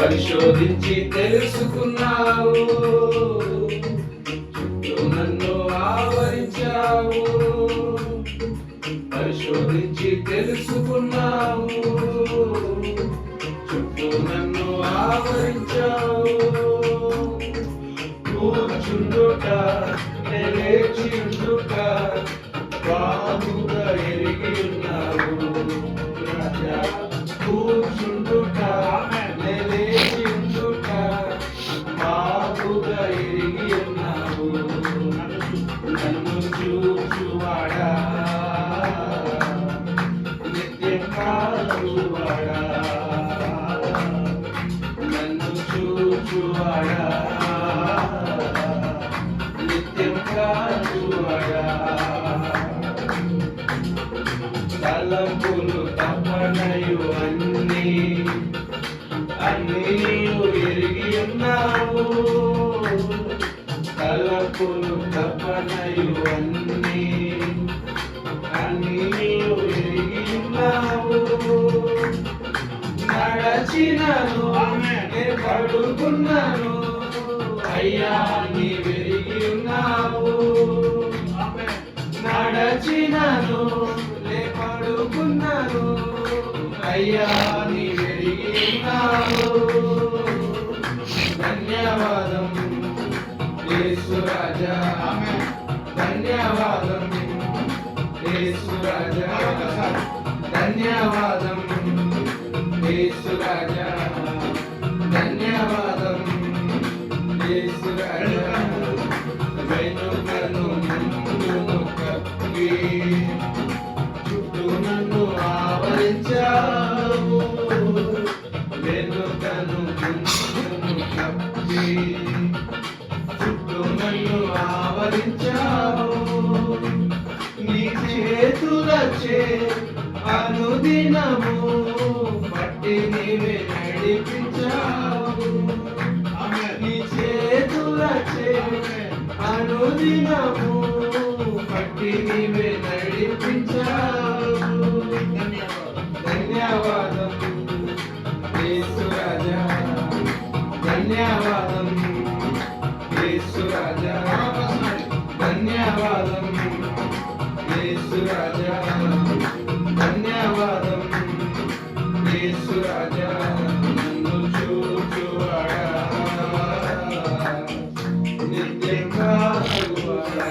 పరిశోధించి తెలుసుకున్నావు, చుట్టూ నన్ను ఆవరించావు. పరిశోధించి తెలుసుకున్నావు, చుట్టూ నన్ను ఆవరించావు. కూర్చుండుట లేచిండుట బాగుగా ఎరిగి ఉన్నావు రాజా. కూర్చుండుట లేచిండుట బాగుగా ఎరిగి ఉన్నావు. నన్ను చూచువాడా, నిత్యం కాచువాడా, నన్ను చూచువాడా, నిత్యం కాచువాడా. తలంపులు తప్పనయు అన్నీ నీవు ఎరిగి ఉన్నావు. తలంపులు తప్పనయు అన్నీ నీవు ఎరిగి ఉన్నావు. నడచినను పడుకున్నాను అయ్యా నీవెరిగి ఉన్నావు. నడచినను పడుకున్నాను అయ్యా నీవెరిగి ఉన్నావు. ధన్యవాదం యేసు రాజా, ధన్యవాదం యేసు రాజా, ధన్యవాదం యేసు రాజా, ధన్యవాదం యేసు రాజా. వెనుకను ముందును కప్పి చుట్టూ నన్ను ఆవరించావు. వెనుకను ముందును కప్పి చుట్టూ నన్ను ఆవరించావు. నీ చేతులచే అనుదినము పట్టి నీవే నడిపించావు. నీ చేతులచే అనుదినము పట్టి నీవే నడిపించావు. ధన్యవాదం యేసు రాజా, ధన్యవాదం యేసు రాజా, ధన్యవాదం యేసు రాజా, ధన్యవాదం యేసు రాజా. నన్ను చూచువాడా, నిత్యం కాచువాడా,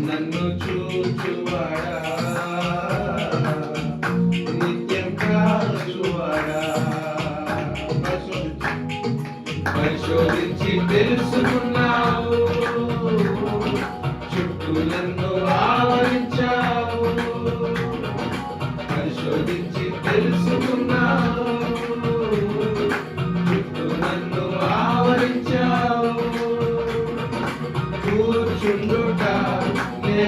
నన్ను చూచువాడా, నిత్యం కాచువాడా. పరిశోధించి తెలుసుకున్నావు, చుట్టూ నన్ను ఆవరించావు. పరిశోధించి తెలుసుకున్నావు, చుట్టూ నన్ను ఆవరించావు. కూర్చుండుట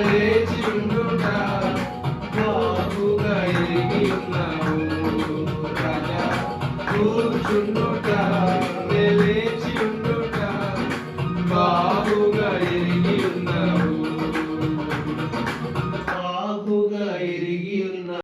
లేచిండుట బాగుగా ఎరిగి ఉన్నావు రాజా. కూర్చుండుట